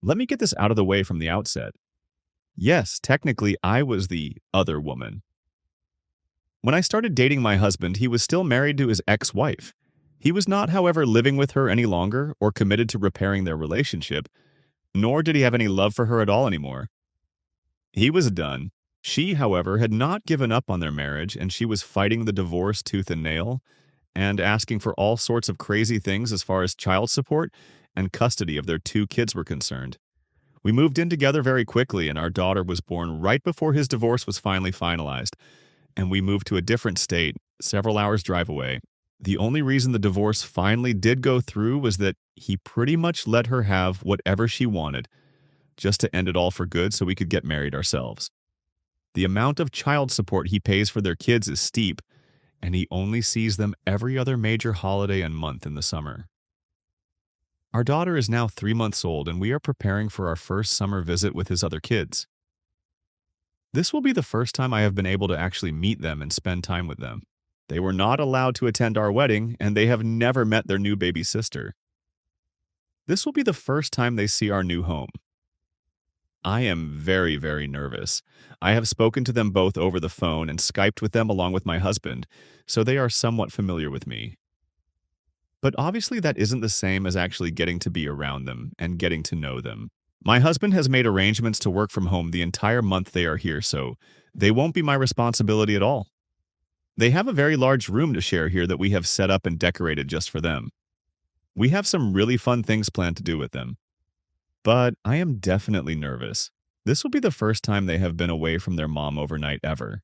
Let me get this out of the way from the outset. Yes, technically, I was the other woman. When I started dating my husband, he was still married to his ex-wife. He was not, however, living with her any longer or committed to repairing their relationship, nor did he have any love for her at all anymore. He was done. She, however, had not given up on their marriage, and she was fighting the divorce tooth and nail and asking for all sorts of crazy things as far as child support and custody of their two kids were concerned. We moved in together very quickly, and our daughter was born right before his divorce was finally finalized, and we moved to a different state, several hours' drive away. The only reason the divorce finally did go through was that he pretty much let her have whatever she wanted, just to end it all for good so we could get married ourselves. The amount of child support he pays for their kids is steep, and he only sees them every other major holiday and month in the summer. Our daughter is now 3 months old, and we are preparing for our first summer visit with his other kids. This will be the first time I have been able to actually meet them and spend time with them. They were not allowed to attend our wedding, and they have never met their new baby sister. This will be the first time they see our new home. I am very, very nervous. I have spoken to them both over the phone and Skyped with them along with my husband, so they are somewhat familiar with me. But obviously that isn't the same as actually getting to be around them and getting to know them. My husband has made arrangements to work from home the entire month they are here, so they won't be my responsibility at all. They have a very large room to share here that we have set up and decorated just for them. We have some really fun things planned to do with them. But I am definitely nervous. This will be the first time they have been away from their mom overnight ever.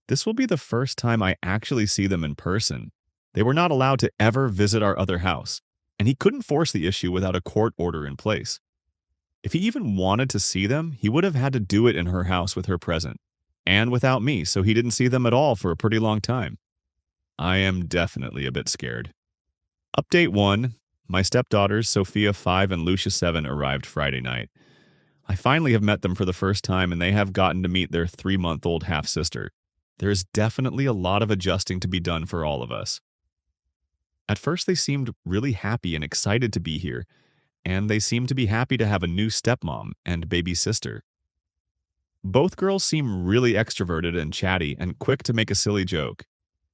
This will be the first time I actually see them in person. They were not allowed to ever visit our other house, and he couldn't force the issue without a court order in place. If he even wanted to see them, he would have had to do it in her house with her present, and without me, so he didn't see them at all for a pretty long time. I am definitely a bit scared. Update 1. My stepdaughters, Sophia 5 and Lucia 7, arrived Friday night. I finally have met them for the first time, and they have gotten to meet their 3-month-old half-sister. There is definitely a lot of adjusting to be done for all of us. At first, they seemed really happy and excited to be here, and they seemed to be happy to have a new stepmom and baby sister. Both girls seem really extroverted and chatty and quick to make a silly joke.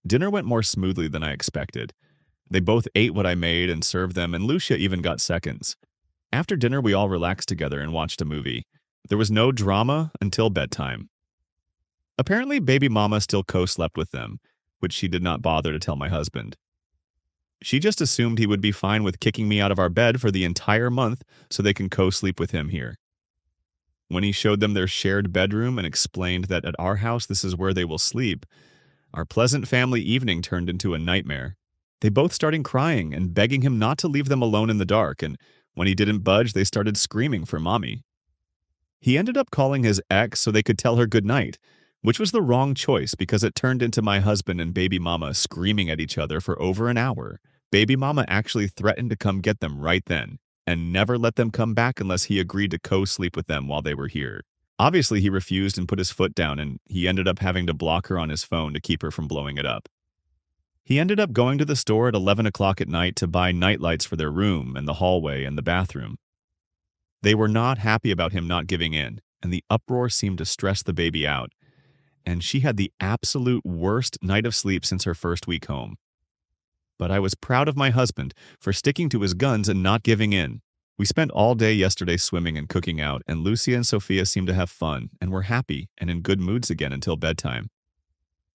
Dinner went more smoothly than I expected. They both ate what I made and served them, and Lucia even got seconds. After dinner, we all relaxed together and watched a movie. There was no drama until bedtime. Apparently, baby mama still co-slept with them, which she did not bother to tell my husband. She just assumed he would be fine with kicking me out of our bed for the entire month so they can co-sleep with him here. When he showed them their shared bedroom and explained that at our house this is where they will sleep, our pleasant family evening turned into a nightmare. They both started crying and begging him not to leave them alone in the dark, and when he didn't budge, they started screaming for mommy. He ended up calling his ex so they could tell her goodnight, which was the wrong choice because it turned into my husband and baby mama screaming at each other for over an hour. Baby mama actually threatened to come get them right then, and never let them come back unless he agreed to co-sleep with them while they were here. Obviously, he refused and put his foot down, and he ended up having to block her on his phone to keep her from blowing it up. He ended up going to the store at 11 o'clock at night to buy nightlights for their room and the hallway and the bathroom. They were not happy about him not giving in, and the uproar seemed to stress the baby out, and she had the absolute worst night of sleep since her first week home. But I was proud of my husband for sticking to his guns and not giving in. We spent all day yesterday swimming and cooking out, and Lucia and Sophia seemed to have fun and were happy and in good moods again until bedtime.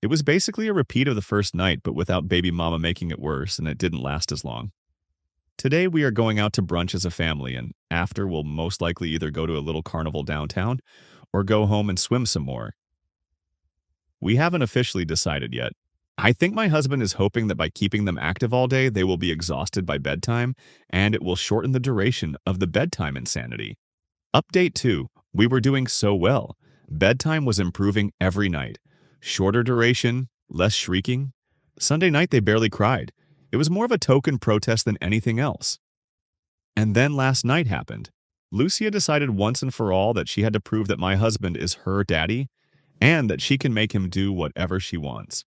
It was basically a repeat of the first night, but without baby mama making it worse, and it didn't last as long. Today we are going out to brunch as a family, and after we'll most likely either go to a little carnival downtown or go home and swim some more. We haven't officially decided yet. I think my husband is hoping that by keeping them active all day, they will be exhausted by bedtime, and it will shorten the duration of the bedtime insanity. Update 2. We were doing so well. Bedtime was improving every night. Shorter duration, less shrieking. Sunday night they barely cried. It was more of a token protest than anything else. And then last night happened. Lucia decided once and for all that she had to prove that my husband is her daddy, and that she can make him do whatever she wants.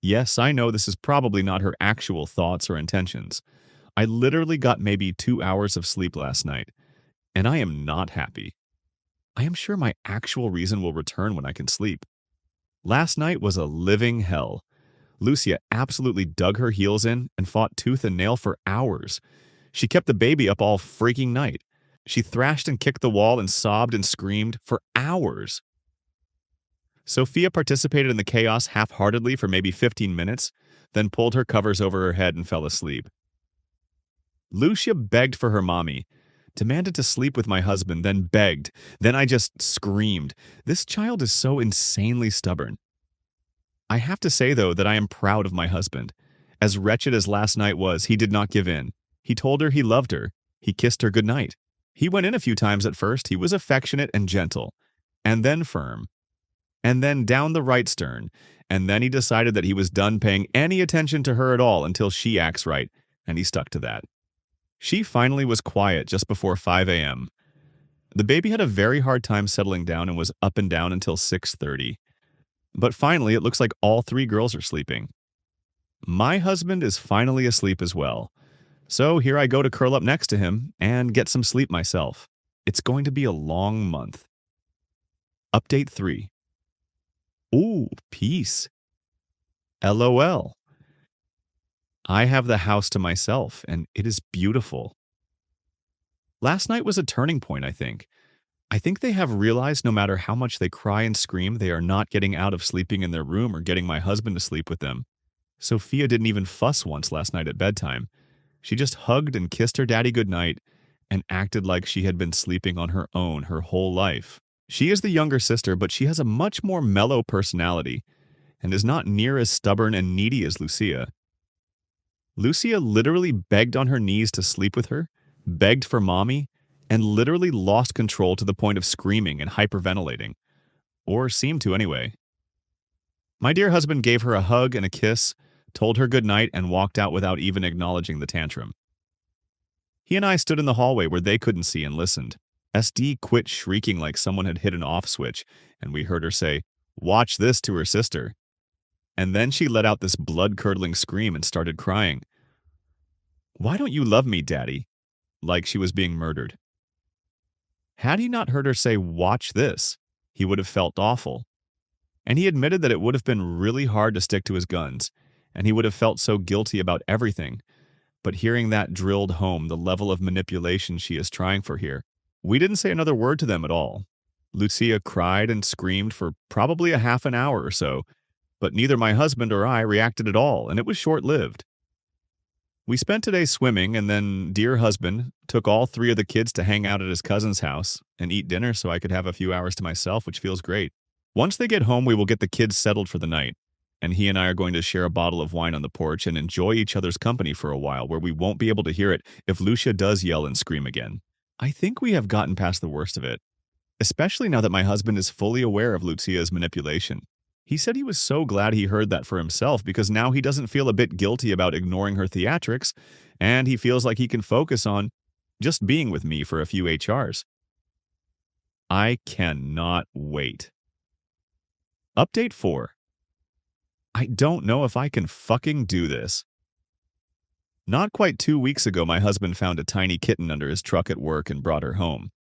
Yes, I know this is probably not her actual thoughts or intentions. I literally got maybe 2 hours of sleep last night, and I am not happy. I am sure my actual reason will return when I can sleep. Last night was a living hell. Lucia absolutely dug her heels in and fought tooth and nail for hours. She kept the baby up all freaking night. She thrashed and kicked the wall and sobbed and screamed for hours. Sophia participated in the chaos half-heartedly for maybe 15 minutes, then pulled her covers over her head and fell asleep. Lucia begged for her mommy, demanded to sleep with my husband, then begged. Then I just screamed. This child is so insanely stubborn. I have to say, though, that I am proud of my husband. As wretched as last night was, he did not give in. He told her he loved her. He kissed her goodnight. He went in a few times at first. He was affectionate and gentle, and then firm, and then down the right stern, and then he decided that he was done paying any attention to her at all until she acts right, and he stuck to that. She finally was quiet just before 5 a.m. The baby had a very hard time settling down and was up and down until 6:30. But finally, it looks like all 3 girls are sleeping. My husband is finally asleep as well. So here I go to curl up next to him and get some sleep myself. It's going to be a long month. Update 3. Ooh, peace. LOL. I have the house to myself, and it is beautiful. Last night was a turning point, I think. I think they have realized no matter how much they cry and scream, they are not getting out of sleeping in their room or getting my husband to sleep with them. Sophia didn't even fuss once last night at bedtime. She just hugged and kissed her daddy goodnight and acted like she had been sleeping on her own her whole life. She is the younger sister, but she has a much more mellow personality and is not near as stubborn and needy as Lucia. Lucia literally begged on her knees to sleep with her, begged for mommy, and literally lost control to the point of screaming and hyperventilating. Or seemed to anyway. My dear husband gave her a hug and a kiss, told her goodnight, and walked out without even acknowledging the tantrum. He and I stood in the hallway where they couldn't see and listened. SD quit shrieking like someone had hit an off switch, and we heard her say, "Watch this," to her sister. And then she let out this blood-curdling scream and started crying. "Why don't you love me, Daddy?" Like she was being murdered. Had he not heard her say, "Watch this," he would have felt awful. And he admitted that it would have been really hard to stick to his guns, and he would have felt so guilty about everything. But hearing that drilled home the level of manipulation she is trying for here, we didn't say another word to them at all. Lucia cried and screamed for probably a half an hour or so, but neither my husband or I reacted at all, and it was short-lived. We spent today swimming, and then dear husband took all 3 of the kids to hang out at his cousin's house and eat dinner so I could have a few hours to myself, which feels great. Once they get home, we will get the kids settled for the night, and he and I are going to share a bottle of wine on the porch and enjoy each other's company for a while where we won't be able to hear it if Lucia does yell and scream again. I think we have gotten past the worst of it, especially now that my husband is fully aware of Lucia's manipulation. He said he was so glad he heard that for himself because now he doesn't feel a bit guilty about ignoring her theatrics, and he feels like he can focus on just being with me for a few HRs. I cannot wait. Update 4. I don't know if I can fucking do this. Not quite 2 weeks ago, my husband found a tiny kitten under his truck at work and brought her home.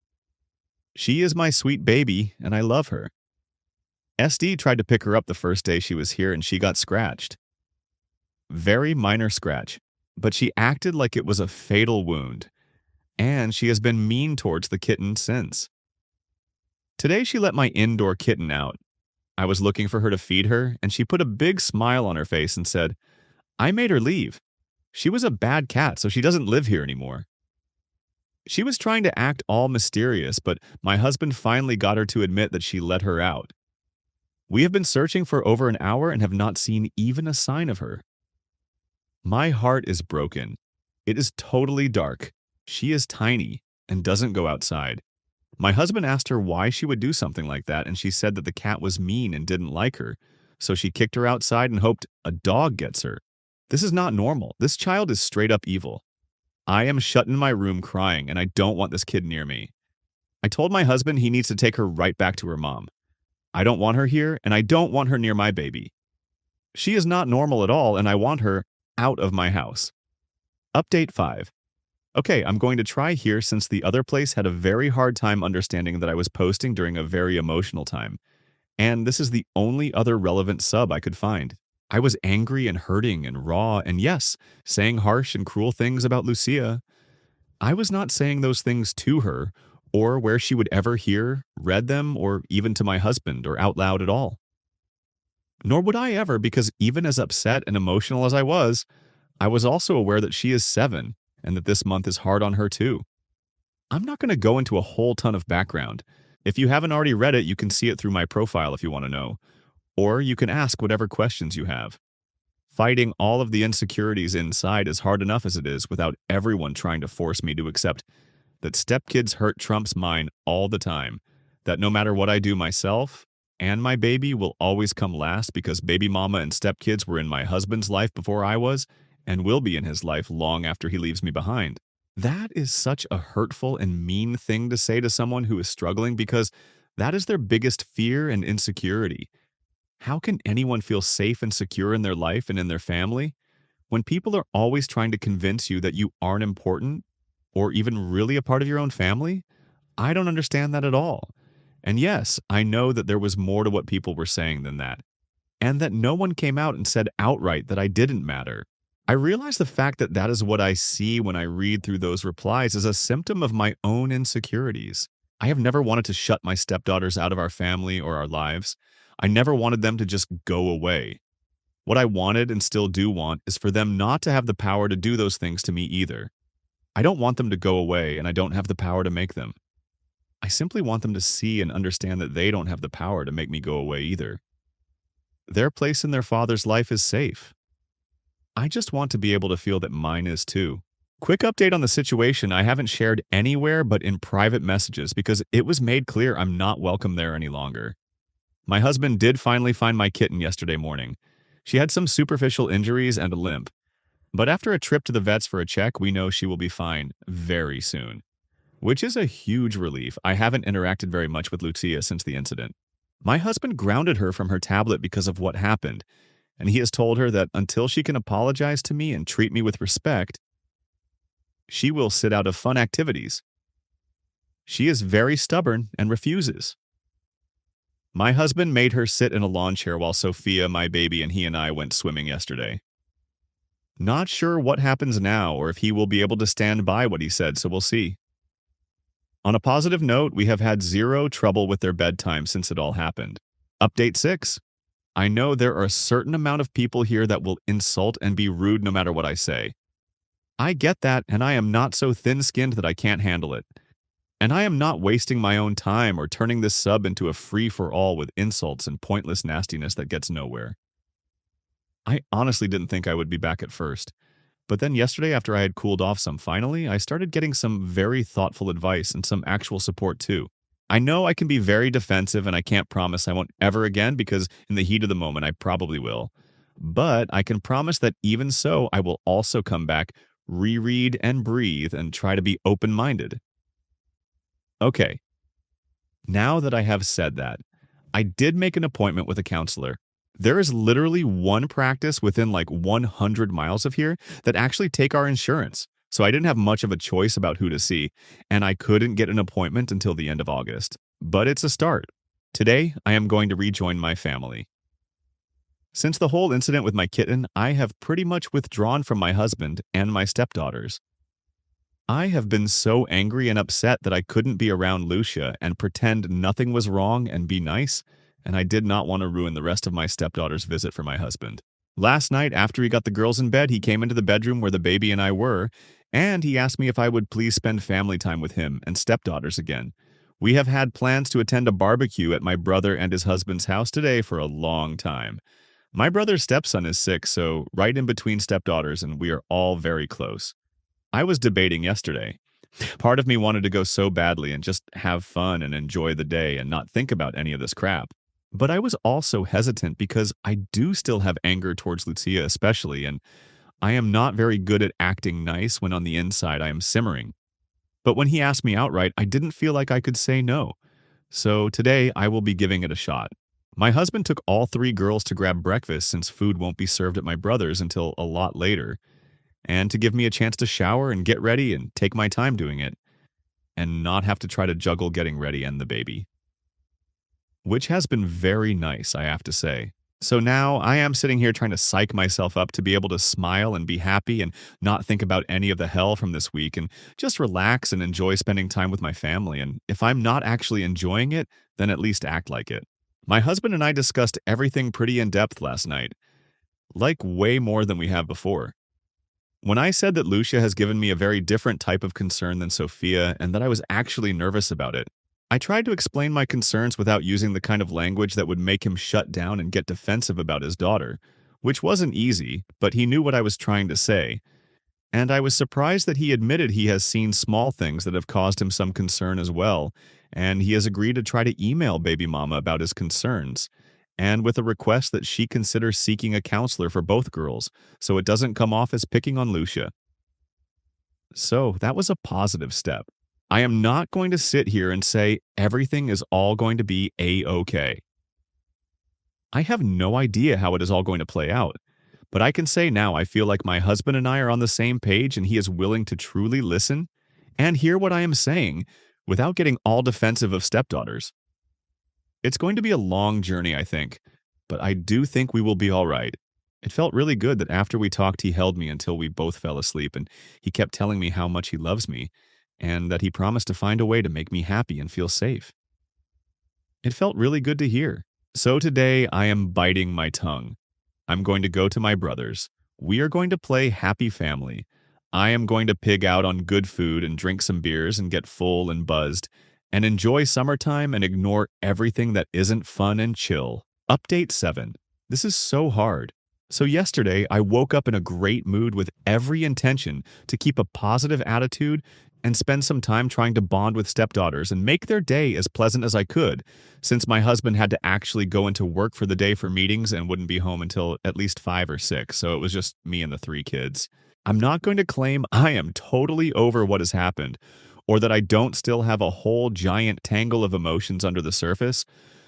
She is my sweet baby, and I love her. SD tried to pick her up the first day she was here, and she got scratched. Very minor scratch, but she acted like it was a fatal wound, and she has been mean towards the kitten since. Today she let my indoor kitten out. I was looking for her to feed her, and she put a big smile on her face and said, "I made her leave. She was a bad cat, so she doesn't live here anymore." She was trying to act all mysterious, but my husband finally got her to admit that she let her out. We have been searching for over an hour and have not seen even a sign of her. My heart is broken. It is totally dark. She is tiny and doesn't go outside. My husband asked her why she would do something like that, and she said that the cat was mean and didn't like her, so she kicked her outside and hoped a dog gets her. This is not normal. This child is straight up evil. I am shut in my room crying, and I don't want this kid near me. I told my husband he needs to take her right back to her mom. I don't want her here, and I don't want her near my baby. She is not normal at all, and I want her out of my house. Update 5. Okay, I'm going to try here since the other place had a very hard time understanding that I was posting during a very emotional time. And this is the only other relevant sub I could find. I was angry and hurting and raw, and yes, saying harsh and cruel things about Lucia. I was not saying those things to her, or where she would ever hear, read them, or even to my husband, or out loud at all. Nor would I ever, because even as upset and emotional as I was also aware that she is 7, and that this month is hard on her too. I'm not going to go into a whole ton of background. If you haven't already read it, you can see it through my profile if you want to know. Or you can ask whatever questions you have. Fighting all of the insecurities inside is hard enough as it is without everyone trying to force me to accept that stepkids hurt trumps mine all the time, that no matter what I do myself, and my baby will always come last because baby mama and stepkids were in my husband's life before I was, and will be in his life long after he leaves me behind. That is such a hurtful and mean thing to say to someone who is struggling because that is their biggest fear and insecurity. How can anyone feel safe and secure in their life and in their family when people are always trying to convince you that you aren't important or even really a part of your own family? I don't understand that at all. And yes, I know that there was more to what people were saying than that, and that no one came out and said outright that I didn't matter. I realize the fact that that is what I see when I read through those replies is a symptom of my own insecurities. I have never wanted to shut my stepdaughters out of our family or our lives. I never wanted them to just go away. What I wanted and still do want is for them not to have the power to do those things to me either. I don't want them to go away, and I don't have the power to make them. I simply want them to see and understand that they don't have the power to make me go away either. Their place in their father's life is safe. I just want to be able to feel that mine is too. Quick update on the situation I haven't shared anywhere but in private messages because it was made clear I'm not welcome there any longer. My husband did finally find my kitten yesterday morning. She had some superficial injuries and a limp. But after a trip to the vets for a check, we know she will be fine very soon. Which is a huge relief. I haven't interacted very much with Lucia since the incident. My husband grounded her from her tablet because of what happened, and he has told her that until she can apologize to me and treat me with respect, she will sit out of fun activities. She is very stubborn and refuses. My husband made her sit in a lawn chair while Sophia, my baby, and he and I went swimming yesterday. Not sure what happens now or if he will be able to stand by what he said, so we'll see. On a positive note, we have had zero trouble with their bedtime since it all happened. Update 6. I know there are a certain amount of people here that will insult and be rude no matter what I say. I get that, and I am not so thin-skinned that I can't handle it. And I am not wasting my own time or turning this sub into a free-for-all with insults and pointless nastiness that gets nowhere. I honestly didn't think I would be back at first. But then yesterday, after I had cooled off some finally, I started getting some very thoughtful advice and some actual support too. I know I can be very defensive and I can't promise I won't ever again because in the heat of the moment I probably will. But I can promise that even so, I will also come back, reread and breathe and try to be open-minded. Okay, now that I have said that, I did make an appointment with a counselor. There is literally one practice within like 100 miles of here that actually take our insurance. So I didn't have much of a choice about who to see, and I couldn't get an appointment until the end of August. But it's a start. Today, I am going to rejoin my family. Since the whole incident with my kitten, I have pretty much withdrawn from my husband and my stepdaughters. I have been so angry and upset that I couldn't be around Lucia and pretend nothing was wrong and be nice, and I did not want to ruin the rest of my stepdaughter's visit for my husband. Last night, after he got the girls in bed, he came into the bedroom where the baby and I were, and he asked me if I would please spend family time with him and stepdaughters again. We have had plans to attend a barbecue at my brother and his husband's house today for a long time. My brother's stepson is 6, so right in between stepdaughters, and we are all very close. I was debating yesterday. Part of me wanted to go so badly and just have fun and enjoy the day and not think about any of this crap. But I was also hesitant because I do still have anger towards Lucia especially, and I am not very good at acting nice when on the inside I am simmering. But when he asked me outright, I didn't feel like I could say no. So today I will be giving it a shot. My husband took all 3 girls to grab breakfast since food won't be served at my brother's until a lot later. and to give me a chance to shower and get ready and take my time doing it, and not have to try to juggle getting ready and the baby. Which has been very nice, I have to say. So now I am sitting here trying to psych myself up to be able to smile and be happy and not think about any of the hell from this week and just relax and enjoy spending time with my family. And if I'm not actually enjoying it, then at least act like it. My husband and I discussed everything pretty in depth last night, like way more than we have before. When I said that Lucia has given me a very different type of concern than Sophia and that I was actually nervous about it, I tried to explain my concerns without using the kind of language that would make him shut down and get defensive about his daughter, which wasn't easy, but he knew what I was trying to say. And I was surprised that he admitted he has seen small things that have caused him some concern as well, and he has agreed to try to email baby mama about his concerns, and with a request that she consider seeking a counselor for both girls, so it doesn't come off as picking on Lucia. So that was a positive step. I am not going to sit here and say everything is all going to be A-OK. I have no idea how it is all going to play out, but I can say now I feel like my husband and I are on the same page and he is willing to truly listen and hear what I am saying without getting all defensive of stepdaughters. It's going to be a long journey, I think, but I do think we will be all right. It felt really good that after we talked, he held me until we both fell asleep, and he kept telling me how much he loves me, and that he promised to find a way to make me happy and feel safe. It felt really good to hear. So today, I am biting my tongue. I'm going to go to my brothers. We are going to play Happy Family. I am going to pig out on good food and drink some beers and get full and buzzed, and enjoy summertime and ignore everything that isn't fun and chill. Update 7. This is so hard. So yesterday, I woke up in a great mood with every intention to keep a positive attitude and spend some time trying to bond with stepdaughters and make their day as pleasant as I could, since my husband had to actually go into work for the day for meetings and wouldn't be home until at least 5 or 6, so it was just me and the 3 kids. I'm not going to claim I am totally over what has happened, or that I don't still have a whole giant tangle of emotions under the surface,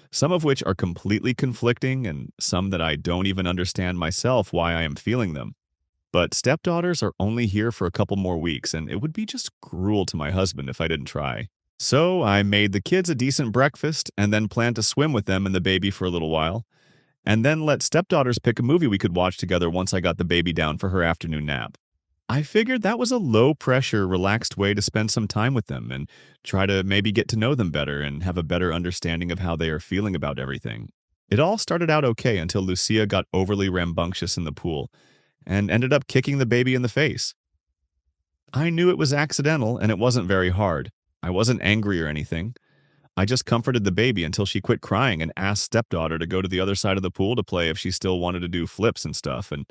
some of which are completely conflicting and some that I don't even understand myself why I am feeling them. But stepdaughters are only here for a couple more weeks, and it would be just cruel to my husband if I didn't try. So I made the kids a decent breakfast and then planned to swim with them and the baby for a little while, and then let stepdaughters pick a movie we could watch together once I got the baby down for her afternoon nap. I figured that was a low-pressure, relaxed way to spend some time with them and try to maybe get to know them better and have a better understanding of how they are feeling about everything. It all started out okay until Lucia got overly rambunctious in the pool and ended up kicking the baby in the face. I knew it was accidental and it wasn't very hard. I wasn't angry or anything. I just comforted the baby until she quit crying and asked stepdaughter to go to the other side of the pool to play if she still wanted to do flips and stuff, and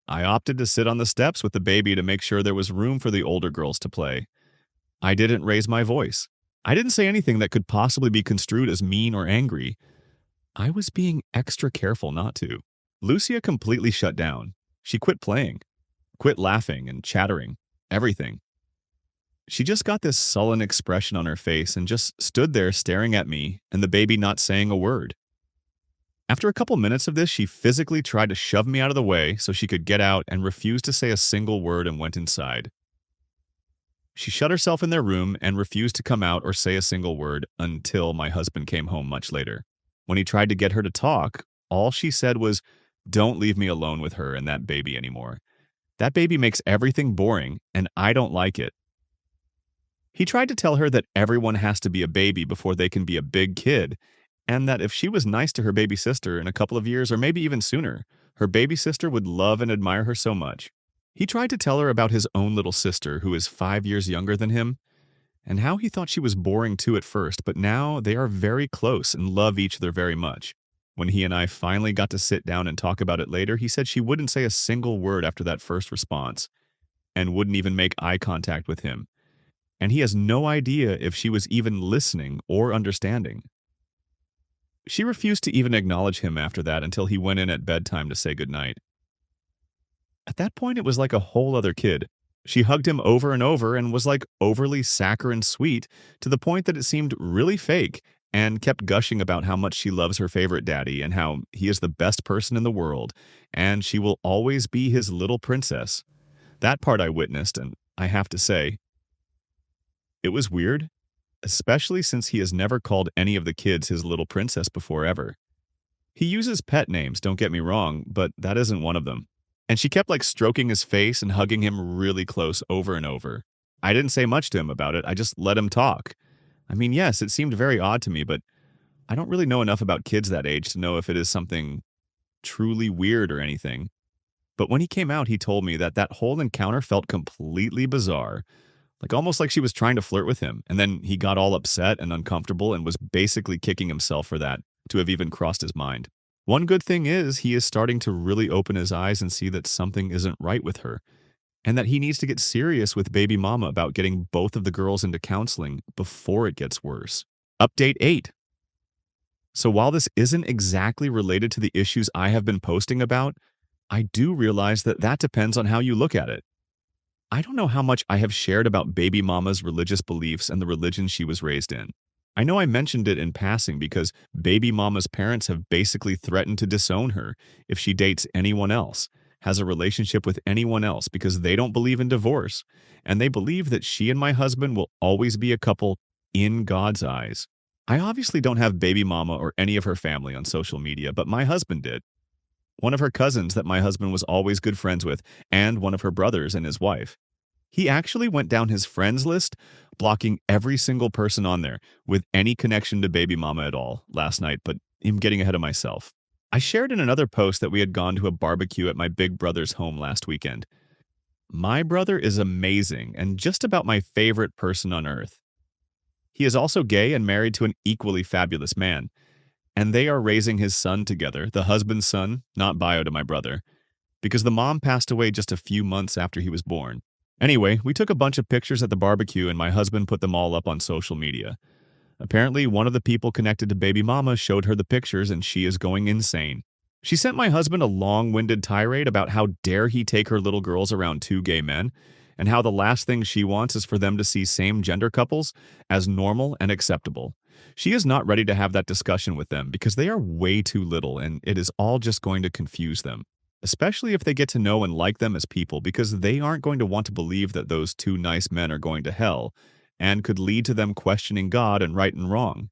I opted to sit on the steps with the baby to make sure there was room for the older girls to play. I didn't raise my voice. I didn't say anything that could possibly be construed as mean or angry. I was being extra careful not to. Lucia completely shut down. She quit playing, quit laughing and chattering, everything. She just got this sullen expression on her face and just stood there staring at me and the baby not saying a word. After a couple minutes of this, she physically tried to shove me out of the way so she could get out and refused to say a single word and went inside. She shut herself in their room and refused to come out or say a single word until my husband came home much later. When he tried to get her to talk, all she said was, "Don't leave me alone with her and that baby anymore. That baby makes everything boring, and I don't like it." He tried to tell her that everyone has to be a baby before they can be a big kid, and that if she was nice to her baby sister in a couple of years or maybe even sooner, her baby sister would love and admire her so much. He tried to tell her about his own little sister who is 5 years younger than him, and how he thought she was boring too at first, but now they are very close and love each other very much. When he and I finally got to sit down and talk about it later, he said she wouldn't say a single word after that first response, and wouldn't even make eye contact with him. And he has no idea if she was even listening or understanding. She refused to even acknowledge him after that until he went in at bedtime to say goodnight. At that point, it was like a whole other kid. She hugged him over and over and was like overly saccharine sweet to the point that it seemed really fake, and kept gushing about how much she loves her favorite daddy and how he is the best person in the world, and she will always be his little princess. That part I witnessed, and I have to say, it was weird, especially since he has never called any of the kids his little princess before ever. He uses pet names, don't get me wrong, but that isn't one of them. And she kept like stroking his face and hugging him really close over and over. I didn't say much to him about it, I just let him talk. I mean, yes, it seemed very odd to me, but I don't really know enough about kids that age to know if it is something truly weird or anything. But when he came out, he told me that that whole encounter felt completely bizarre, like almost like she was trying to flirt with him. And then he got all upset and uncomfortable and was basically kicking himself for that to have even crossed his mind. One good thing is he is starting to really open his eyes and see that something isn't right with her, and that he needs to get serious with baby mama about getting both of the girls into counseling before it gets worse. Update 8. So while this isn't exactly related to the issues I have been posting about, I do realize that that depends on how you look at it. I don't know how much I have shared about baby mama's religious beliefs and the religion she was raised in. I know I mentioned it in passing because baby mama's parents have basically threatened to disown her if she dates anyone else, has a relationship with anyone else because they don't believe in divorce, and they believe that she and my husband will always be a couple in God's eyes. I obviously don't have baby mama or any of her family on social media, but my husband did. One of her cousins that my husband was always good friends with, and one of her brothers and his wife. He actually went down his friends list, blocking every single person on there with any connection to baby mama at all last night, but I'm getting ahead of myself. I shared in another post that we had gone to a barbecue at my big brother's home last weekend. My brother is amazing and just about my favorite person on earth. He is also gay and married to an equally fabulous man, and they are raising his son together, the husband's son, not bio to my brother, because the mom passed away just a few months after he was born. Anyway, we took a bunch of pictures at the barbecue and my husband put them all up on social media. Apparently, one of the people connected to baby mama showed her the pictures and she is going insane. She sent my husband a long-winded tirade about how dare he take her little girls around two gay men, and how the last thing she wants is for them to see same-gender couples as normal and acceptable. She is not ready to have that discussion with them because they are way too little and it is all just going to confuse them, especially if they get to know and like them as people, because they aren't going to want to believe that those two nice men are going to hell and could lead to them questioning God and right and wrong,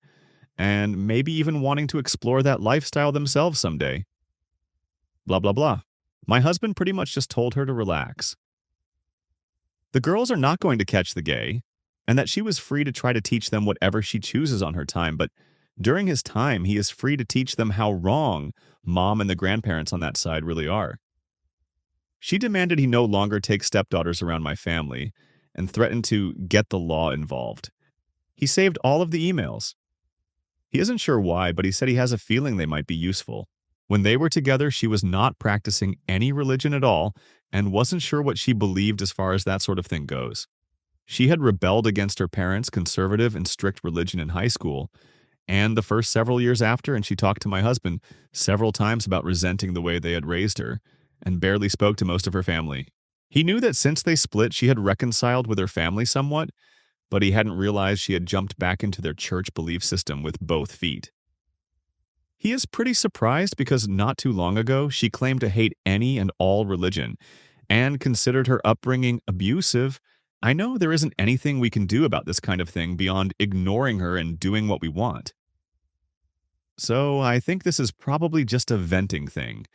and maybe even wanting to explore that lifestyle themselves someday. Blah, blah, blah. My husband pretty much just told her to relax. The girls are not going to catch the gay, and that she was free to try to teach them whatever she chooses on her time, but during his time, he is free to teach them how wrong mom and the grandparents on that side really are. She demanded he no longer take stepdaughters around my family and threatened to get the law involved. He saved all of the emails. He isn't sure why, but he said he has a feeling they might be useful. When they were together, she was not practicing any religion at all and wasn't sure what she believed as far as that sort of thing goes. She had rebelled against her parents' conservative and strict religion in high school, and the first several years after, and she talked to my husband several times about resenting the way they had raised her, and barely spoke to most of her family. He knew that since they split, she had reconciled with her family somewhat, but he hadn't realized she had jumped back into their church belief system with both feet. He is pretty surprised because not too long ago, she claimed to hate any and all religion, and considered her upbringing abusive. I know there isn't anything we can do about this kind of thing beyond ignoring her and doing what we want. So I think this is probably just a venting thing.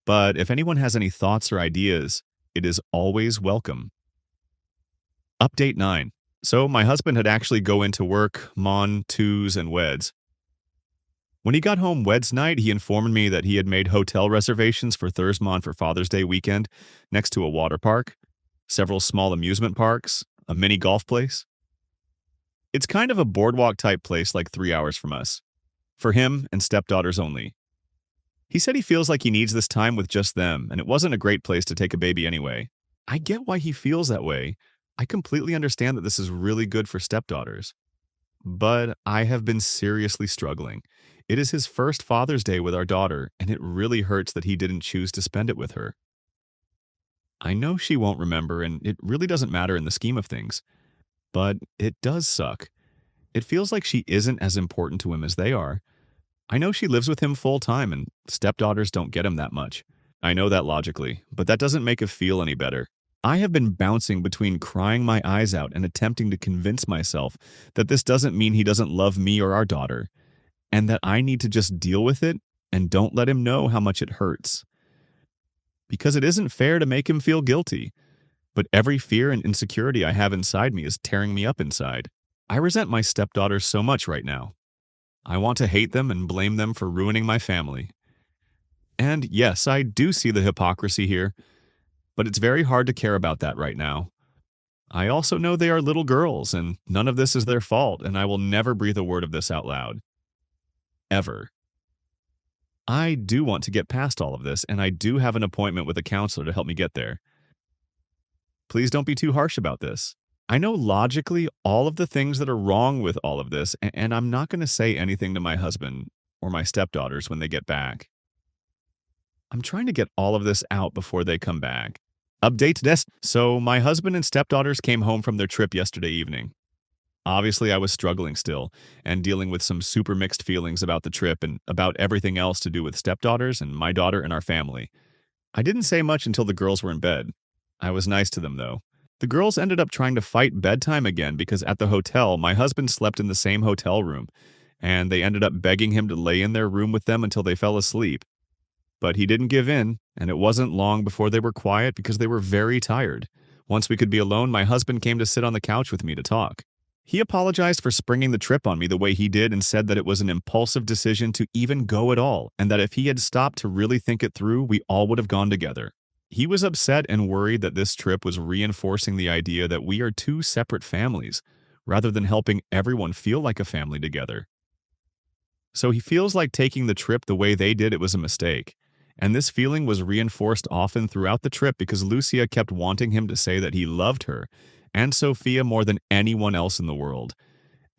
But if anyone has any thoughts or ideas, it is always welcome. Update 9. So my husband had actually go into work, mon, twos, and weds. When he got home Weds night, he informed me that he had made hotel reservations for Thursmon for Father's Day weekend next to a water park, several small amusement parks, a mini golf place. It's kind of a boardwalk type place like 3 hours from us. For him and stepdaughters only. He said he feels like he needs this time with just them, and it wasn't a great place to take a baby anyway. I get why he feels that way. I completely understand that this is really good for stepdaughters. But I have been seriously struggling. It is his first Father's Day with our daughter, and it really hurts that he didn't choose to spend it with her. I know she won't remember, and it really doesn't matter in the scheme of things. But it does suck. It feels like she isn't as important to him as they are. I know she lives with him full time, and stepdaughters don't get him that much. I know that logically, but that doesn't make it feel any better. I have been bouncing between crying my eyes out and attempting to convince myself that this doesn't mean he doesn't love me or our daughter, and that I need to just deal with it and don't let him know how much it hurts. Because it isn't fair to make him feel guilty, but every fear and insecurity I have inside me is tearing me up inside. I resent my stepdaughters so much right now. I want to hate them and blame them for ruining my family. And yes, I do see the hypocrisy here, but it's very hard to care about that right now. I also know they are little girls, and none of this is their fault, and I will never breathe a word of this out loud. Ever. I do want to get past all of this, and I do have an appointment with a counselor to help me get there. Please don't be too harsh about this. I know logically all of the things that are wrong with all of this, and I'm not going to say anything to my husband or my stepdaughters when they get back. I'm trying to get all of this out before they come back. Update this. So my husband and stepdaughters came home from their trip yesterday evening. Obviously, I was struggling still and dealing with some super mixed feelings about the trip and about everything else to do with stepdaughters and my daughter and our family. I didn't say much until the girls were in bed. I was nice to them, though. The girls ended up trying to fight bedtime again because at the hotel, my husband slept in the same hotel room, and they ended up begging him to lay in their room with them until they fell asleep. But he didn't give in, and it wasn't long before they were quiet because they were very tired. Once we could be alone, my husband came to sit on the couch with me to talk. He apologized for springing the trip on me the way he did and said that it was an impulsive decision to even go at all, and that if he had stopped to really think it through, we all would have gone together. He was upset and worried that this trip was reinforcing the idea that we are two separate families, rather than helping everyone feel like a family together. So he feels like taking the trip the way they did it was a mistake. And this feeling was reinforced often throughout the trip because Lucia kept wanting him to say that he loved her and Sophia more than anyone else in the world,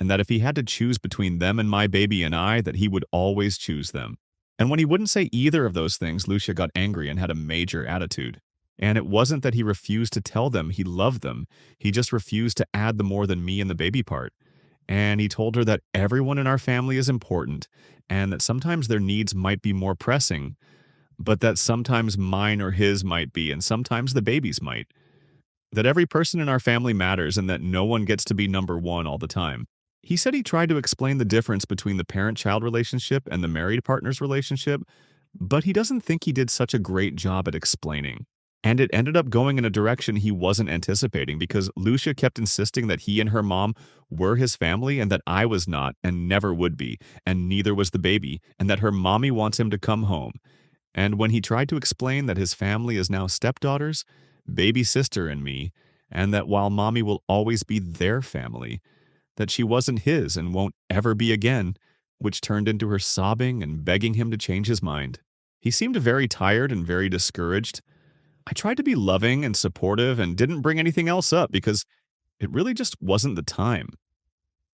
and that if he had to choose between them and my baby and I, that he would always choose them. And when he wouldn't say either of those things, Lucia got angry and had a major attitude. And it wasn't that he refused to tell them he loved them, he just refused to add the more than me and the baby part. And he told her that everyone in our family is important, and that sometimes their needs might be more pressing, but that sometimes mine or his might be, and sometimes the baby's might. That every person in our family matters and that no one gets to be number one all the time. He said he tried to explain the difference between the parent-child relationship and the married partner's relationship, but he doesn't think he did such a great job at explaining. And it ended up going in a direction he wasn't anticipating because Lucia kept insisting that he and her mom were his family and that I was not and never would be, and neither was the baby, and that her mommy wants him to come home. And when he tried to explain that his family is now stepdaughters, baby sister and me, and that while mommy will always be their family, that she wasn't his and won't ever be again, which turned into her sobbing and begging him to change his mind. He seemed very tired and very discouraged. I tried to be loving and supportive and didn't bring anything else up because it really just wasn't the time.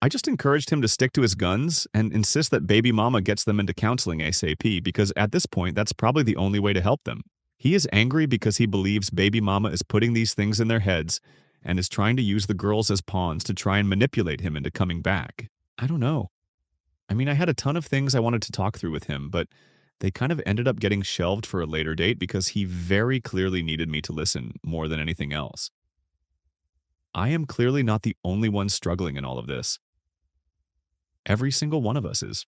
I just encouraged him to stick to his guns and insist that baby mama gets them into counseling ASAP because at this point, that's probably the only way to help them. He is angry because he believes baby mama is putting these things in their heads and is trying to use the girls as pawns to try and manipulate him into coming back. I don't know. I mean, I had a ton of things I wanted to talk through with him, but they kind of ended up getting shelved for a later date because he very clearly needed me to listen more than anything else. I am clearly not the only one struggling in all of this. Every single one of us is.